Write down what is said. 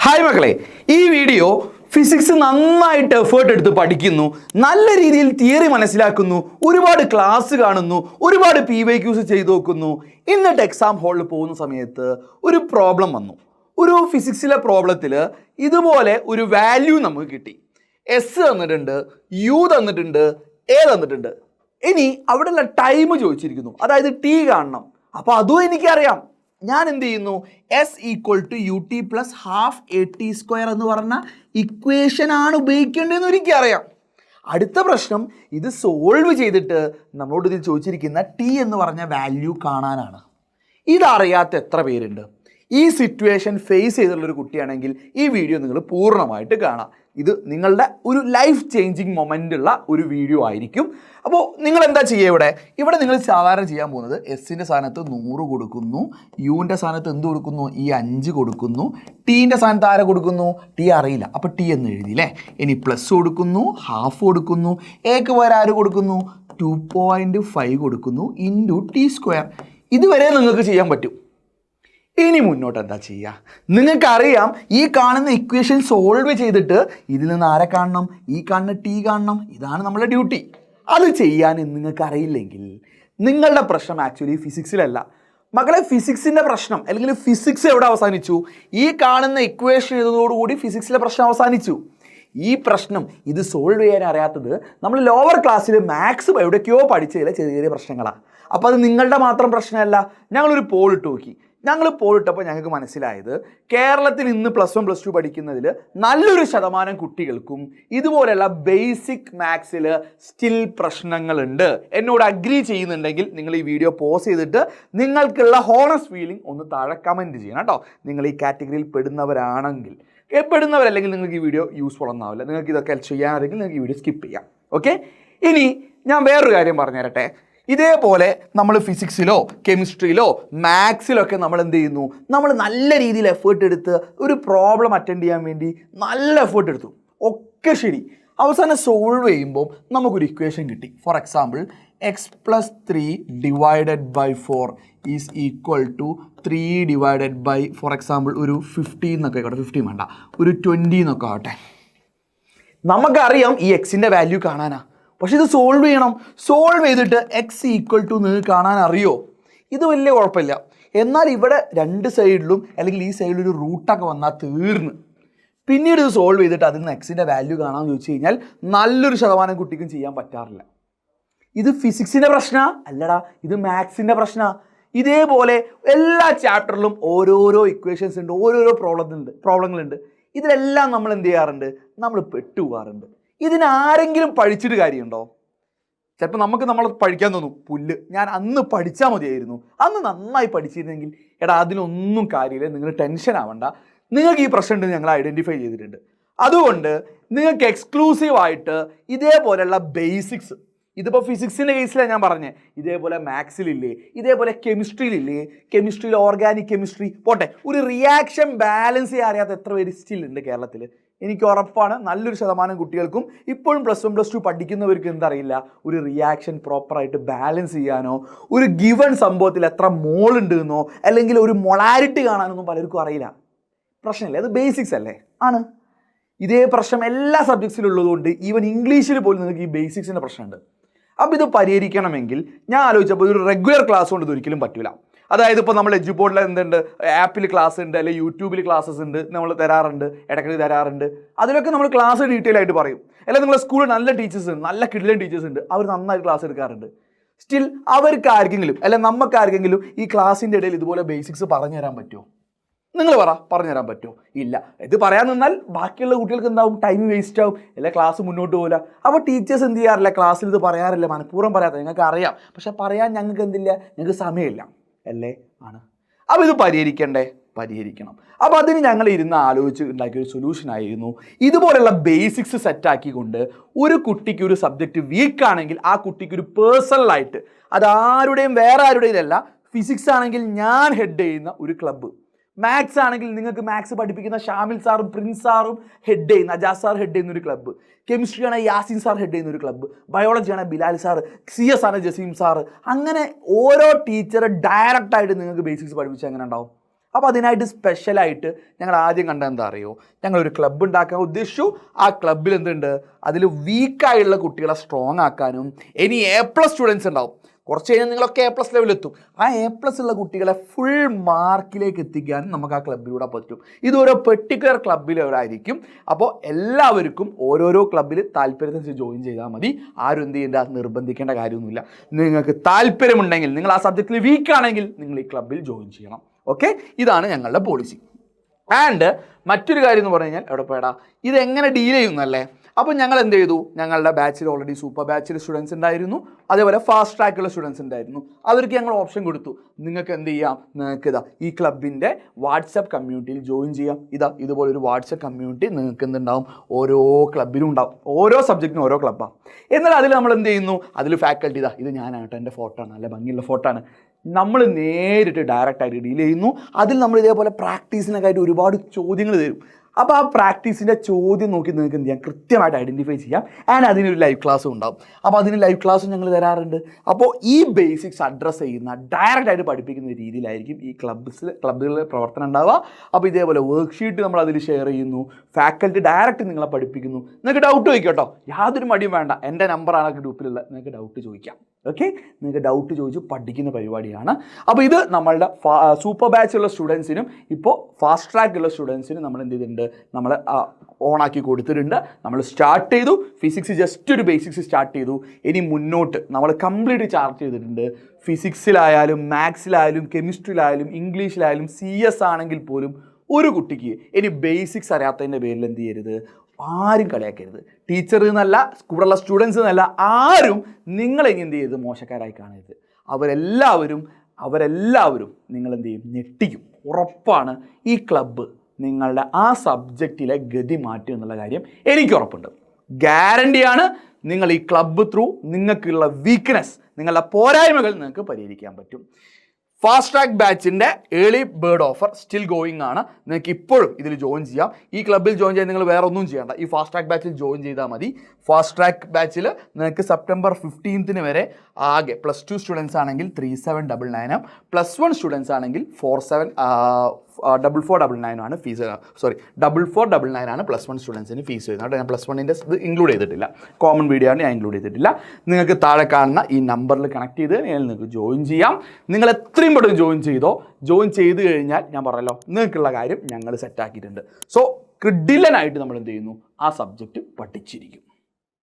Hi മക്കളെ, ഈ video physics നന്നായിട്ട് എഫേർട്ട് എടുത്ത് പഠിക്കുന്നു, നല്ല രീതിയിൽ തിയറി മനസ്സിലാക്കുന്നു, ഒരുപാട് ക്ലാസ് കാണുന്നു, ഒരുപാട് PYQs ചെയ്തു നോക്കുന്നു. എന്നിട്ട് എക്സാം ഹാളിൽ പോകുന്ന സമയത്ത് ഒരു പ്രോബ്ലം വന്നു. ഒരു ഫിസിക്സിലെ പ്രോബ്ലത്തിൽ ഇതുപോലെ ഒരു വാല്യൂ നമുക്ക് കിട്ടി. എസ് തന്നിട്ടുണ്ട്, യു തന്നിട്ടുണ്ട്, എ തന്നിട്ടുണ്ട്. ഇനി അവിടെയുള്ള ടൈം ചോദിച്ചിരിക്കുന്നു, അതായത് ടി കാണണം. അപ്പോൾ അതും എനിക്കറിയാം. ഞാൻ എന്ത് ചെയ്യുന്നു, S equal to U T plus half A T square എന്ന് പറഞ്ഞ ഇക്വേഷൻ ആണ് ഉപയോഗിക്കേണ്ടതെന്ന് എനിക്കറിയാം. അടുത്ത പ്രശ്നം ഇത് സോൾവ് ചെയ്തിട്ട് നമ്മളോട് ഇതിൽ ചോദിച്ചിരിക്കുന്ന ടി എന്ന് പറഞ്ഞ വാല്യൂ കാണാനാണ്. ഇതറിയാത്ത എത്ര പേരുണ്ട്? ഈ സിറ്റുവേഷൻ ഫേസ് ചെയ്തിട്ടുള്ളൊരു കുട്ടിയാണെങ്കിൽ ഈ വീഡിയോ നിങ്ങൾ പൂർണ്ണമായിട്ട് കാണാം. ഇത് നിങ്ങളുടെ ഒരു ലൈഫ് ചേഞ്ചിങ് മൊമെൻ്റ് ഉള്ള ഒരു വീഡിയോ ആയിരിക്കും. അപ്പോൾ നിങ്ങൾ എന്താ ചെയ്യുക, ഇവിടെ നിങ്ങൾ സാധാരണ ചെയ്യാൻ പോകുന്നത് എസിൻ്റെ സ്ഥാനത്ത് 100 കൊടുക്കുന്നു, യുവിൻ്റെ സ്ഥാനത്ത് എന്ത് കൊടുക്കുന്നു, ഈ 5 കൊടുക്കുന്നു, ടീൻ്റെ സ്ഥാനത്ത് ആരെ കൊടുക്കുന്നു, ടി അറിയില്ല, അപ്പോൾ ടി എന്ന് എഴുതിയില്ലേ. ഇനി പ്ലസ് കൊടുക്കുന്നു, ഹാഫ് കൊടുക്കുന്നു, എക്ക് വരെ ആര് കൊടുക്കുന്നു, 2.5 കൊടുക്കുന്നു ഇൻറ്റു ടി സ്ക്വയർ. ഇതുവരെ നിങ്ങൾക്ക് ചെയ്യാൻ പറ്റും. ഇനി മുന്നോട്ട് എന്താ ചെയ്യുക? നിങ്ങൾക്കറിയാം, ഈ കാണുന്ന ഇക്വേഷൻ സോൾവ് ചെയ്തിട്ട് ഇതിൽ നിന്ന് ആരെ കാണണം, ഈ കാണുന്ന ടി കാണണം. ഇതാണ് നമ്മുടെ ഡ്യൂട്ടി. അത് ചെയ്യാൻ നിങ്ങൾക്ക് അറിയില്ലെങ്കിൽ നിങ്ങളുടെ പ്രശ്നം ആക്ച്വലി ഫിസിക്സിലല്ല മക്കളെ. ഫിസിക്സിൻ്റെ പ്രശ്നം അല്ലെങ്കിൽ ഫിസിക്സ് എവിടെ അവസാനിച്ചു? ഈ കാണുന്ന ഇക്വേഷൻ എഴുതുന്നതോടുകൂടി ഫിസിക്സിലെ പ്രശ്നം അവസാനിച്ചു. ഈ പ്രശ്നം ഇത് സോൾവ് ചെയ്യാൻ അറിയാത്തത് നമ്മൾ ലോവർ ക്ലാസ്സിൽ മാത്സ് എവിടേക്കോ പഠിച്ചതിലെ ചെറിയ ചെറിയ പ്രശ്നങ്ങളാണ്. അപ്പോൾ അത് നിങ്ങളുടെ മാത്രം പ്രശ്നമല്ല. ഞങ്ങളൊരു പോൾ ഇട്ട് നോക്കി. പോളിട്ടപ്പോൾ ഞങ്ങൾക്ക് മനസ്സിലായത്, കേരളത്തിൽ ഇന്ന് +1 +2 പഠിക്കുന്നതിൽ നല്ലൊരു ശതമാനം കുട്ടികൾക്കും ഇതുപോലെയുള്ള ബേസിക് മാത്സിൽ സ്റ്റിൽ പ്രശ്നങ്ങളുണ്ട്. എന്നോട് അഗ്രി ചെയ്യുന്നുണ്ടെങ്കിൽ നിങ്ങൾ ഈ വീഡിയോ പോസ് ചെയ്തിട്ട് നിങ്ങൾക്കുള്ള ഹോണസ്റ്റ് ഫീലിംഗ് ഒന്ന് താഴെ കമൻറ്റ് ചെയ്യണം കേട്ടോ. നിങ്ങൾ ഈ കാറ്റഗറിയിൽ പെടുന്നവരാണെങ്കിൽ. പെടുന്നവരല്ലെങ്കിൽ നിങ്ങൾക്ക് ഈ വീഡിയോ യൂസ്ഫുൾ ഒന്നാവില്ല. നിങ്ങൾക്ക് ഇതൊക്കെ ചെയ്യാനാണെങ്കിൽ നിങ്ങൾക്ക് ഈ വീഡിയോ സ്കിപ്പ് ചെയ്യാം. ഓക്കെ, ഇനി ഞാൻ വേറൊരു കാര്യം പറഞ്ഞു തരട്ടെ. ഇതേപോലെ നമ്മൾ ഫിസിക്സിലോ കെമിസ്ട്രിയിലോ മാത്സിലോ ഒക്കെ നമ്മൾ എന്ത് ചെയ്യുന്നു, നമ്മൾ നല്ല രീതിയിൽ എഫേർട്ട് എടുത്ത് ഒരു പ്രോബ്ലം അറ്റൻഡ് ചെയ്യാൻ വേണ്ടി നല്ല എഫേർട്ട് എടുത്തു. ഒക്കെ ശരി, അവസാനം സോൾവ് ചെയ്യുമ്പോൾ നമുക്കൊരു ഇക്വേഷൻ കിട്ടി. For example, X plus 3 divided by 4 is equal to 3 divided by four example ഒരു 15 എന്നൊക്കെ ആയിക്കോട്ടെ, 15 വേണ്ട, ഒരു 20 എന്നൊക്കെ ആവട്ടെ. നമുക്കറിയാം ഈ എക്സിൻ്റെ വാല്യൂ കാണാനാ. പക്ഷെ ഇത് സോൾവ് ചെയ്യണം. സോൾവ് ചെയ്തിട്ട് എക്സ് ഈക്വൽ ടു നിങ്ങൾക്ക് കാണാൻ അറിയോ? ഇത് വലിയ കുഴപ്പമില്ല. എന്നാൽ ഇവിടെ രണ്ട് സൈഡിലും അല്ലെങ്കിൽ ഈ സൈഡിൽ ഒരു റൂട്ടൊക്കെ വന്നാൽ തീർന്ന്. പിന്നീട് ഇത് സോൾവ് ചെയ്തിട്ട് അതിൽ നിന്ന് എക്സിൻ്റെ വാല്യൂ കാണാമെന്ന് ചോദിച്ചു കഴിഞ്ഞാൽ നല്ലൊരു ശതമാനം കുട്ടിക്കും ചെയ്യാൻ പറ്റാറില്ല. ഇത് ഫിസിക്സിൻ്റെ പ്രശ്നമാണ് അല്ലടാ, ഇത് മാത്സിൻ്റെ പ്രശ്നമാണ്. ഇതേപോലെ എല്ലാ ചാപ്റ്ററിലും ഓരോരോ ഇക്വേഷൻസ് ഉണ്ട്, ഓരോരോ പ്രോബ്ലങ്ങളുണ്ട്. ഇതിലെല്ലാം നമ്മൾ എന്ത് ചെയ്യാറുണ്ട്, നമ്മൾ പെട്ടുപോകാറുണ്ട്. ഇതിനാരെങ്കിലും പഠിച്ചിട്ട് കാര്യമുണ്ടോ? ചിലപ്പോൾ നമ്മൾ പഠിക്കാൻ തോന്നും, പുല്ല്, ഞാൻ അന്ന് പഠിച്ചാൽ മതിയായിരുന്നു, അന്ന് നന്നായി പഠിച്ചിരുന്നെങ്കിൽ. എടാ, അതിനൊന്നും കാര്യമില്ല, നിങ്ങൾ ടെൻഷൻ ആവണ്ട. നിങ്ങൾക്ക് ഈ പ്രശ്നം ഉണ്ടെന്ന് ഞങ്ങൾ ഐഡൻറ്റിഫൈ ചെയ്തിട്ടുണ്ട്. അതുകൊണ്ട് നിങ്ങൾക്ക് എക്സ്ക്ലൂസീവായിട്ട് ഇതേപോലെയുള്ള ബേസിക്സ്, ഇതിപ്പോൾ ഫിസിക്സിൻ്റെ കേസിലാണ് ഞാൻ പറഞ്ഞത്, ഇതേപോലെ മാത്സിലില്ലേ, ഇതേപോലെ കെമിസ്ട്രിയിലില്ലേ, കെമിസ്ട്രിയിൽ ഓർഗാനിക് കെമിസ്ട്രി പോട്ടെ, ഒരു റിയാക്ഷൻ ബാലൻസ് ചെയ്യാൻ അറിയാത്ത എത്ര പേര് സ്റ്റിൽ ഉണ്ട് കേരളത്തിൽ? എനിക്ക് ഉറപ്പാണ് നല്ലൊരു ശതമാനം കുട്ടികൾക്കും ഇപ്പോഴും +1 +2 പഠിക്കുന്നവർക്ക് എന്തറിയില്ല, ഒരു റിയാക്ഷൻ പ്രോപ്പറായിട്ട് ബാലൻസ് ചെയ്യാനോ, ഒരു ഗിവൺ സംഭവത്തിൽ എത്ര മോൾ ഉണ്ട് എന്നോ അല്ലെങ്കിൽ ഒരു മൊളാരിറ്റി കാണാനൊന്നും പലർക്കും അറിയില്ല. പ്രശ്നമില്ല, അത് ബേസിക്സ് അല്ലേ? ആണ്. ഇതേ പ്രശ്നം എല്ലാ സബ്ജക്ട്സിലും ഉള്ളതുകൊണ്ട് ഈവൻ ഇംഗ്ലീഷിൽ പോലും നിങ്ങൾക്ക് ഈ ബേസിക്സിൻ്റെ പ്രശ്നമുണ്ട്. അപ്പോൾ ഇത് പരിഹരിക്കണമെങ്കിൽ ഞാൻ ആലോചിച്ചപ്പോൾ ഒരു റെഗുലർ ക്ലാസ് കൊണ്ട് ഇത് ഒരിക്കലും പറ്റില്ല. അതായത് ഇപ്പോൾ നമ്മൾ എഡ്യൂബോർഡിൽ എന്തുണ്ട്, ആപ്പിൽ ക്ലാസ് ഉണ്ട്, അല്ലെങ്കിൽ യൂട്യൂബിൽ ക്ലാസ്സസ് ഉണ്ട്, നമ്മൾ തരാറുണ്ട്, ഇടയ്ക്കിടയ്ക്ക് തരാറുണ്ട്. അതിലൊക്കെ നമ്മൾ ക്ലാസ് ഡീറ്റെയിൽ ആയിട്ട് പറയും. അല്ലെങ്കിൽ നിങ്ങളുടെ സ്കൂളിൽ നല്ല ടീച്ചേഴ്സ് ഉണ്ട്, നല്ല കിടിലൻ ടീച്ചേഴ്സ് ഉണ്ട്, അവർ നന്നായി ക്ലാസ് എടുക്കാറുണ്ട്. സ്റ്റിൽ അവർക്ക് ആർക്കെങ്കിലും അല്ലെങ്കിൽ നമുക്ക് ആർക്കെങ്കിലും ഈ ക്ലാസ്സിൻ്റെ ഇടയിൽ ഇതുപോലെ ബേസിക്സ് പറഞ്ഞു തരാൻ പറ്റുമോ? നിങ്ങൾ പറഞ്ഞു തരാൻ പറ്റുമോ? ഇല്ല. ഇത് പറയാൻ നിന്നാൽ ബാക്കിയുള്ള കുട്ടികൾക്ക് എന്താവും, ടൈം വേസ്റ്റ് ആവും, അല്ലെ ക്ലാസ് മുന്നോട്ട് പോകില്ല. അപ്പോൾ ടീച്ചേഴ്സ് എന്ത് ചെയ്യാറില്ല, ക്ലാസ്സിൽ ഇത് പറയാറില്ല, മനഃപൂർവ്വം പറയാത്ത. ഞങ്ങൾക്ക് അറിയാം, പക്ഷെ പറയാൻ ഞങ്ങൾക്ക് എന്തില്ല, ഞങ്ങൾക്ക് സമയമില്ല അല്ലേ? ആണ്. അപ്പോൾ ഇത് പരിഹരിക്കണം. അപ്പോൾ അതിന് ഞങ്ങൾ ഇരുന്ന് ആലോചിച്ച് ഉണ്ടാക്കിയൊരു സൊല്യൂഷൻ ആയിരുന്നു, ഇതുപോലെയുള്ള ബേസിക്സ് സെറ്റാക്കിക്കൊണ്ട് ഒരു കുട്ടിക്ക് ഒരു സബ്ജക്റ്റ് വീക്കാണെങ്കിൽ ആ കുട്ടിക്ക് ഒരു പേഴ്സണലായിട്ട്, അതാരുടെയും വേറെ ആരുടെയും അല്ല, ഫിസിക്സ് ആണെങ്കിൽ ഞാൻ ഹെഡ് ചെയ്യുന്ന ഒരു ക്ലബ്ബ്, മാത്സ് ആണെങ്കിൽ നിങ്ങൾക്ക് മാത്സ് പഠിപ്പിക്കുന്ന ഷാമിൽ സാറും പ്രിൻസ് സാറും ഹെഡ് ചെയ്യുന്ന, അജാസ് സാർ ഹെഡ് ചെയ്യുന്ന ഒരു ക്ലബ്ബ്, കെമിസ്ട്രി ആണെങ്കിൽ യാസിൻ സാർ ഹെഡ് ചെയ്യുന്ന ഒരു ക്ലബ്ബ്, ബയോളജി ആണെങ്കിൽ ബിലാൽ സാർ, CS ആണ് ജസീം സാർ. അങ്ങനെ ഓരോ ടീച്ചർ ഡയറക്റ്റായിട്ട് നിങ്ങൾക്ക് ബേസിക്സ് പഠിപ്പിച്ചാൽ എങ്ങനെ ഉണ്ടാവും? അപ്പോൾ അതിനായിട്ട് സ്പെഷ്യലായിട്ട് ഞങ്ങൾ ആദ്യം കണ്ട എന്താ അറിയോ, ഞങ്ങളൊരു ക്ലബ്ബ് ഉണ്ടാക്കാൻ ഉദ്ദേശിച്ചു. ആ ക്ലബ്ബിൽ എന്തുണ്ട്, അതിൽ വീക്കായുള്ള കുട്ടികളെ സ്ട്രോങ് ആക്കാനും, ഇനി A+ സ്റ്റുഡൻസ് ഉണ്ടാവും, കുറച്ച് കഴിഞ്ഞാൽ നിങ്ങളൊക്കെ A+ ലെവലെത്തും. ആ A+ ഉള്ള കുട്ടികളെ ഫുൾ മാർക്കിലേക്ക് എത്തിക്കാനും നമുക്ക് ആ ക്ലബ്ബിലൂടെ പറ്റും. ഇതൊരു പെർട്ടിക്കുലർ ക്ലബ്ബിലവരായിരിക്കും. അപ്പോൾ എല്ലാവർക്കും ഓരോരോ ക്ലബ്ബിൽ താല്പര്യത്തിനനുസരിച്ച് ജോയിൻ ചെയ്താൽ മതി. ആരും എന്ത് ചെയ്യേണ്ട, നിർബന്ധിക്കേണ്ട കാര്യമൊന്നുമില്ല. നിങ്ങൾക്ക് താല്പര്യമുണ്ടെങ്കിൽ, നിങ്ങൾ ആ സബ്ജക്റ്റിൽ വീക്കാണെങ്കിൽ നിങ്ങൾ ഈ ക്ലബ്ബിൽ ജോയിൻ ചെയ്യണം. ഓക്കെ, ഇതാണ് ഞങ്ങളുടെ പോളിസി. ആൻഡ് മറ്റൊരു കാര്യം എന്ന് പറഞ്ഞു കഴിഞ്ഞാൽ, എവിടെ പോയടാ, ഇതെങ്ങനെ ഡീൽ ചെയ്യുന്നല്ലേ. അപ്പോൾ ഞങ്ങൾ എന്ത് ചെയ്തു, ഞങ്ങളുടെ ബാച്ചിൽ ഓൾറെഡി സൂപ്പർ ബാച്ചിൽ സ്റ്റുഡൻസ് ഉണ്ടായിരുന്നു, അതേപോലെ ഫാസ്റ്റ് ട്രാക്കുള്ള സ്റ്റുഡൻസ് ഉണ്ടായിരുന്നു. അവർക്ക് ഞങ്ങൾ ഓപ്ഷൻ കൊടുത്തു, നിങ്ങൾക്ക് എന്ത് ചെയ്യാം, നിങ്ങൾക്ക് ഈ ക്ലബിൻ്റെ വാട്സപ്പ് കമ്മ്യൂണിറ്റിയിൽ ജോയിൻ ചെയ്യാം. ഇതുപോലൊരു വാട്സപ്പ് കമ്മ്യൂണിറ്റി നിങ്ങൾക്ക് എന്തുണ്ടാവും, ഓരോ ക്ലബിലും ഉണ്ടാവും, ഓരോ സബ്ജക്റ്റിനും ഓരോ ക്ലബ്ബാണ്. എന്നാൽ അതിൽ നമ്മൾ എന്ത് ചെയ്യുന്നു, അതിൽ ഫാക്കൽറ്റി ഇത് ഞാനാട്ടോ, എൻ്റെ ഫോട്ടോ ആണ്, നല്ല ഭംഗിയുള്ള ഫോട്ടോ ആണ്, നമ്മൾ നേരിട്ട് ഡയറക്റ്റായിട്ട് ഡീൽ ചെയ്യുന്നു. അതിൽ നമ്മൾ ഇതേപോലെ പ്രാക്ടീസിനൊക്കെ ആയിട്ട് ഒരുപാട് ചോദ്യങ്ങൾ തരും. അപ്പോൾ ആ പ്രാക്ടീസിൻ്റെ ചോദ്യം നോക്കി നിങ്ങൾക്ക് എന്ത് ചെയ്യാം, കൃത്യമായിട്ട് ഐഡൻറ്റിഫൈ ചെയ്യാം. ആൻഡ് അതിനൊരു ലൈവ് ക്ലാസ്സും ഉണ്ടാവും. അപ്പോൾ അതിന് ലൈവ് ക്ലാസ്സും ഞങ്ങൾ തരാറുണ്ട്. അപ്പോൾ ഈ ബേസിക്സ് അഡ്രസ്സ് ചെയ്യുന്ന, ഡയറക്റ്റായിട്ട് പഠിപ്പിക്കുന്ന രീതിയിലായിരിക്കും ഈ ക്ലബ്ബുകളിൽ പ്രവർത്തനം ഉണ്ടാവുക. അപ്പോൾ ഇതേപോലെ വർക്ക്ഷീറ്റ് നമ്മൾ അതിൽ ഷെയർ ചെയ്യുന്നു, ഫാക്കൽറ്റി ഡയറക്റ്റ് നിങ്ങളെ പഠിപ്പിക്കുന്നു. നിങ്ങൾക്ക് ഡൗട്ട് ചോദിക്കാം കേട്ടോ, യാതൊരു മടിയും വേണ്ട, എൻ്റെ നമ്പറാണ് ഗ്രൂപ്പിലുള്ള, നിങ്ങൾക്ക് ഡൗട്ട് ചോദിക്കാം. ഓക്കെ, നിങ്ങൾക്ക് ഡൗട്ട് ചോദിച്ച് പഠിക്കുന്ന പരിപാടിയാണ്. അപ്പോൾ ഇത് നമ്മളുടെ സൂപ്പർ ബാച്ചുള്ള സ്റ്റുഡൻസിനും ഇപ്പോൾ ഫാസ്റ്റ് ട്രാക്കുള്ള സ്റ്റുഡൻസിനും നമ്മൾ എന്ത് ചെയ്തിട്ടുണ്ട്, നമ്മൾ ഓണാക്കി കൊടുത്തിട്ടുണ്ട്. നമ്മൾ സ്റ്റാർട്ട് ചെയ്തു, ഫിസിക്സ് ജസ്റ്റ് ഒരു ബേസിക്സ് സ്റ്റാർട്ട് ചെയ്തു. ഇനി മുന്നോട്ട് നമ്മൾ കംപ്ലീറ്റ് ചാർട്ട് ചെയ്തിട്ടുണ്ട്. ഫിസിക്സിലായാലും മാത്സിലായാലും കെമിസ്ട്രിയിലായാലും ഇംഗ്ലീഷിലായാലും CS ആണെങ്കിൽ പോലും ഒരു കുട്ടിക്ക് ഇനി ബേസിക്സ് അറിയാത്തതിൻ്റെ പേരിൽ എന്ത് ചെയ്യരുത്, ആരും കളിയാക്കരുത്. ടീച്ചർ എന്നല്ല, സ്കൂളുള്ള സ്റ്റുഡൻസ് എന്നല്ല, ആരും നിങ്ങളിനി എന്ത് ചെയ്ത് മോശക്കാരായി കാണരുത്. അവരെല്ലാവരും നിങ്ങൾ എന്ത് ചെയ്യും, ഞെട്ടിക്കും. ഉറപ്പാണ് ഈ ക്ലബ്ബ് നിങ്ങളുടെ ആ സബ്ജക്റ്റിലെ ഗതി മാറ്റും എന്നുള്ള കാര്യം എനിക്ക് ഉറപ്പുണ്ട്. ഗ്യാരണ്ടിയാണ്. നിങ്ങൾ ഈ ക്ലബ്ബ് ത്രൂ നിങ്ങൾക്കുള്ള വീക്ക്നെസ്, നിങ്ങളുടെ പോരായ്മകൾ നിങ്ങൾക്ക് പരിഹരിക്കാൻ പറ്റും. ഫാസ്റ്റ് ട്രാക്ക് ബാച്ചിൻ്റെ early bird offer still going ആണ്. നിങ്ങൾക്ക് ഇപ്പോഴും ഇതിൽ ജോയിൻ ചെയ്യാം. ഈ ക്ലബ്ബിൽ ജോയിൻ ചെയ്യാൻ നിങ്ങൾ വേറെ ഒന്നും ചെയ്യേണ്ട, ഈ ഫാസ്റ്റ് ട്രാക്ക് ബാച്ചിൽ ജോയിൻ ചെയ്താൽ മതി. ഫാസ്റ്റ് ട്രാക്ക് ബാച്ചിൽ നിങ്ങൾക്ക് സെപ്റ്റംബർ 15 വരെ ആകെ +2 സ്റ്റുഡൻസ് ആണെങ്കിൽ 3799, +1 സ്റ്റുഡൻസ് ആണെങ്കിൽ 4499 ആണ് ഫീസ്. 4499 ആണ് +1 സ്റ്റുഡൻസിന് ഫീസ് വരുന്നത്. ഞാൻ +1ൻ്റെ ഇത് ഇൻക്ലൂഡ് ചെയ്തിട്ടില്ല, കോമൺ വീഡിയോ ആണ് ഞാൻ ഇൻക്ലൂഡ് ചെയ്തിട്ടില്ല. നിങ്ങൾക്ക് താഴെ കാണുന്ന ഈ നമ്പറിൽ കണക്ട് ചെയ്ത് നിങ്ങൾക്ക് ജോയിൻ ചെയ്യാം. നിങ്ങൾ എത്രയും പെട്ടെന്ന് ജോയിൻ ചെയ്ത് കഴിഞ്ഞാൽ ഞാൻ പറഞ്ഞല്ലോ, നിങ്ങൾക്കുള്ള കാര്യം ഞങ്ങൾ സെറ്റാക്കിയിട്ടുണ്ട്. സോ ക്രിഡിലനായിട്ട് നമ്മൾ എന്ത് ചെയ്യുന്നു, ആ സബ്ജക്റ്റ് പഠിച്ചിരിക്കും.